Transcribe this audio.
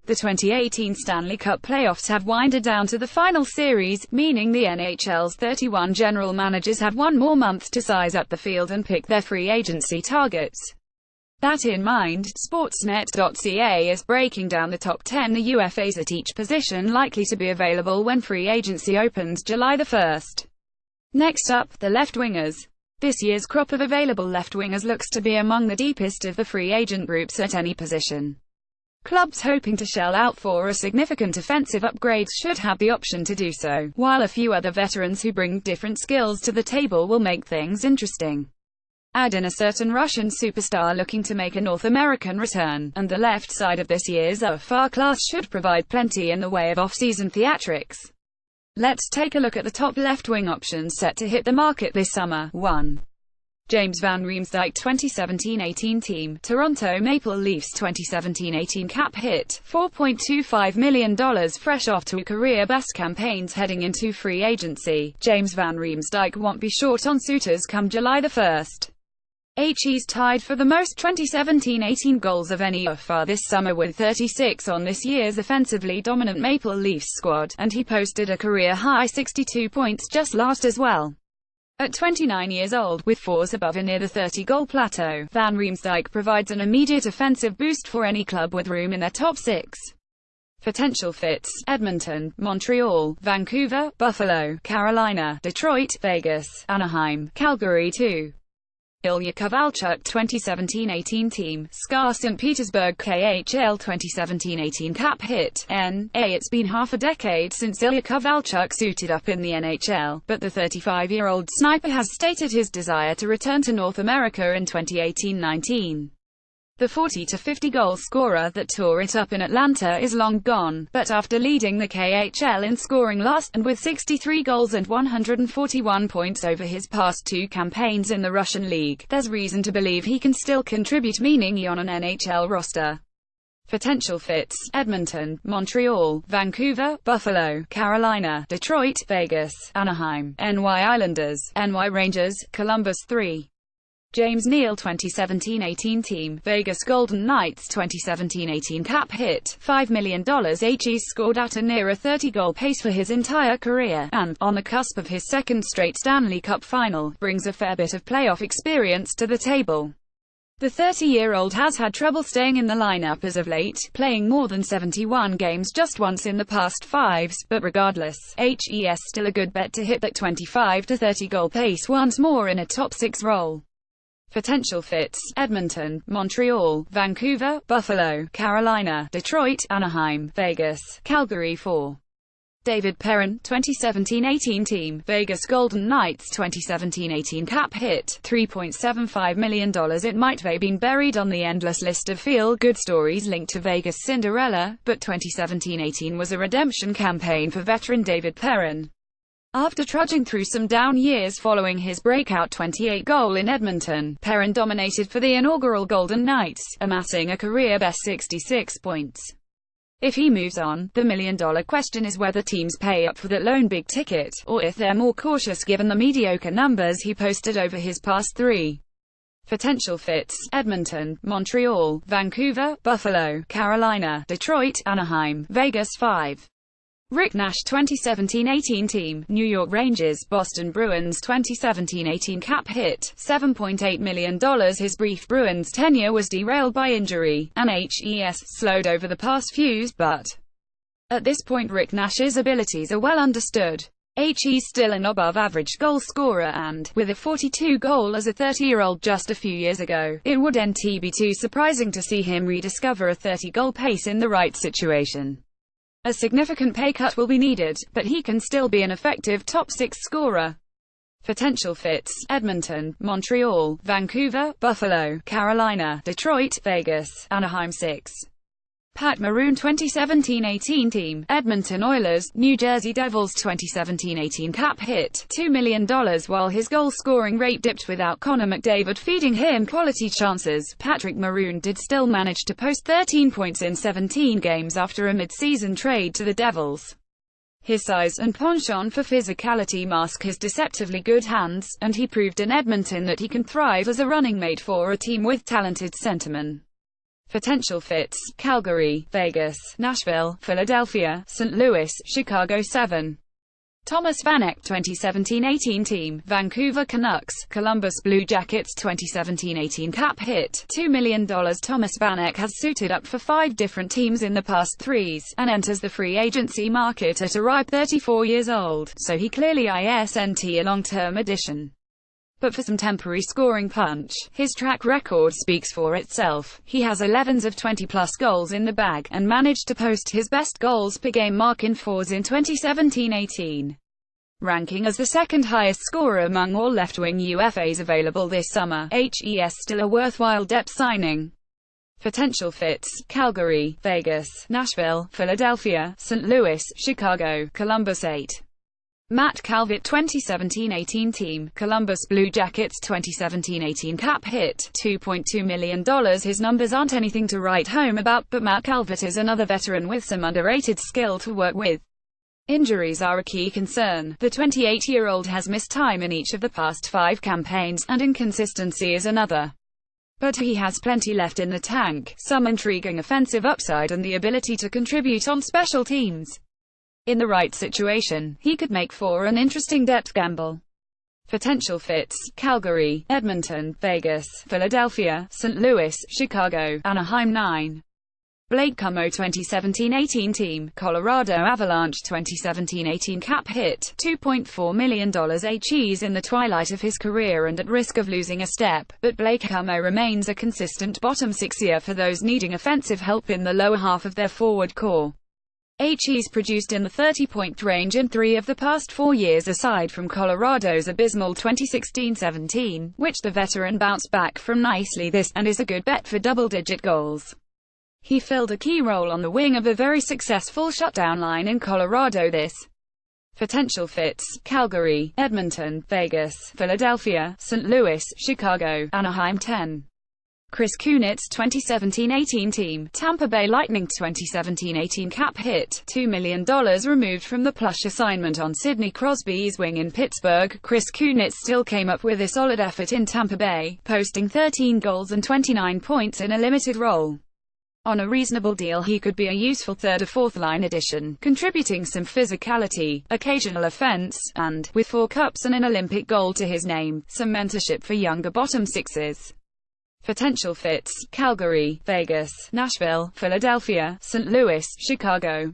The 2018 Stanley Cup playoffs have winded down to the final series, meaning the NHL's 31 general managers have one more month to size up the field and pick their free agency targets. That in mind, Sportsnet.ca is breaking down the top 10 UFAs at each position likely to be available when free agency opens July the 1st. Next up, the left wingers. This year's crop of available left wingers looks to be among the deepest of the free agent groups at any position. Clubs hoping to shell out for a significant offensive upgrade should have the option to do so, while a few other veterans who bring different skills to the table will make things interesting. Add in a certain Russian superstar looking to make a North American return, and the left side of this year's UFA class should provide plenty in the way of off-season theatrics. Let's take a look at the top left-wing options set to hit the market this summer. 1. James Van Riemsdyk 2017-18 team, Toronto Maple Leafs 2017-18 cap hit, $4.25 million fresh off two career-best campaigns heading into free agency. James Van Riemsdyk won't be short on suitors come July the 1st. He's tied for the most 2017-18 goals of any UFA this summer with 36 on this year's offensively dominant Maple Leafs squad, and he posted a career-high 62 points just last as well. At 29 years old, with fours above and near the 30-goal plateau, Van Riemsdyk provides an immediate offensive boost for any club with room in their top six. Potential fits: Edmonton, Montreal, Vancouver, Buffalo, Carolina, Detroit, Vegas, Anaheim, Calgary 2. Ilya Kovalchuk 2017-18 team, SKA St. Petersburg KHL 2017-18 cap hit, N.A. It's been half a decade since Ilya Kovalchuk suited up in the NHL, but the 35-year-old sniper has stated his desire to return to North America in 2018-19. The 40 to 50 goal scorer that tore it up in Atlanta is long gone, but after leading the KHL in scoring last, and with 63 goals and 141 points over his past two campaigns in the Russian league, there's reason to believe he can still contribute meaningfully on an NHL roster. Potential fits: Edmonton, Montreal, Vancouver, Buffalo, Carolina, Detroit, Vegas, Anaheim, NY Islanders, NY Rangers, Columbus 3. James Neal 2017-18 team, Vegas Golden Knights 2017-18 cap hit, $5 million. He's scored at a near a 30-goal pace for his entire career, and, on the cusp of his second straight Stanley Cup final, brings a fair bit of playoff experience to the table. The 30-year-old has had trouble staying in the lineup as of late, playing more than 71 games just once in the past 5, but regardless, he's still a good bet to hit that 25 to 30 goal pace once more in a top 6 role. Potential fits: Edmonton, Montreal, Vancouver, Buffalo, Carolina, Detroit, Anaheim, Vegas, Calgary 4. David Perron 2017-18 team, Vegas Golden Knights 2017-18 cap hit, $3.75 million. It might have been buried on the endless list of feel-good stories linked to Vegas Cinderella, but 2017-18 was a redemption campaign for veteran David Perron. After trudging through some down years following his breakout 28 goal in Edmonton, Perron dominated for the inaugural Golden Knights, amassing a career-best 66 points. If he moves on, the million-dollar question is whether teams pay up for that lone big ticket, or if they're more cautious given the mediocre numbers he posted over his past 3. Potential fits: Edmonton, Montreal, Vancouver, Buffalo, Carolina, Detroit, Anaheim, Vegas 5. Rick Nash 2017-18 team, New York Rangers, Boston Bruins 2017-18 cap hit, $7.8 million. His brief Bruins tenure was derailed by injury, and HES slowed over the past few, but at this point Rick Nash's abilities are well understood. He's still an above-average goal scorer and, with a 42 goal as a 30-year-old just a few years ago, it wouldn't be too surprising to see him rediscover a 30-goal pace in the right situation. A significant pay cut will be needed, but he can still be an effective top 6 scorer. Potential fits: Edmonton, Montreal, Vancouver, Buffalo, Carolina, Detroit, Vegas, Anaheim 6. Pat Maroon 2017-18 team, Edmonton Oilers, New Jersey Devils 2017-18 cap hit, $2 million. While his goal-scoring rate dipped without Connor McDavid feeding him quality chances, Patrick Maroon did still manage to post 13 points in 17 games after a mid-season trade to the Devils. His size and penchant for physicality mask his deceptively good hands, and he proved in Edmonton that he can thrive as a running mate for a team with talented centermen. Potential fits: Calgary, Vegas, Nashville, Philadelphia, St. Louis, Chicago. 7. Thomas Vanek 2017-18 team, Vancouver Canucks, Columbus Blue Jackets 2017-18 cap hit, $2 million. Thomas Vanek has suited up for 5 different teams in the past 3s, and enters the free agency market at a ripe 34 years old, so he clearly isn't a long-term addition. But for some temporary scoring punch, his track record speaks for itself. He has 11s of 20-plus goals in the bag, and managed to post his best goals per game mark in 4s in 2017-18. Ranking as the second highest scorer among all left-wing UFAs available this summer, HES still a worthwhile depth signing. Potential fits: Calgary, Vegas, Nashville, Philadelphia, St. Louis, Chicago. Columbus. 8. Matt Calvert 2017-18 team, Columbus Blue Jackets 2017-18 cap hit, $2.2 million. His numbers aren't anything to write home about, but Matt Calvert is another veteran with some underrated skill to work with. Injuries are a key concern. The 28-year-old has missed time in each of the past 5 campaigns, and inconsistency is another. But he has plenty left in the tank, some intriguing offensive upside and the ability to contribute on special teams. In the right situation, he could make for an interesting depth gamble. Potential fits: Calgary, Edmonton, Vegas, Philadelphia, St. Louis, Chicago. Anaheim. 9. Blake Comeau 2017-18 team, Colorado Avalanche 2017-18 cap hit, $2.4 million. He's in the twilight of his career and at risk of losing a step, but Blake Comeau remains a consistent bottom sixer for those needing offensive help in the lower half of their forward core. He's produced in the 30-point range in 3 of the past 4 years aside from Colorado's abysmal 2016-17, which the veteran bounced back from nicely this, and is a good bet for double-digit goals. He filled a key role on the wing of a very successful shutdown line in Colorado this. Potential fits: Calgary, Edmonton, Vegas, Philadelphia, St. Louis, Chicago. Anaheim. 10. Chris Kunitz 2017-18 team, Tampa Bay Lightning 2017-18 cap hit, $2 million. Removed from the plush assignment on Sidney Crosby's wing in Pittsburgh, Chris Kunitz still came up with a solid effort in Tampa Bay, posting 13 goals and 29 points in a limited role. On a reasonable deal he could be a useful 3rd or 4th line addition, contributing some physicality, occasional offense, and, with 4 cups and an Olympic gold to his name, some mentorship for younger bottom sixes. Potential fits: Calgary, Vegas, Nashville, Philadelphia, St. Louis, Chicago.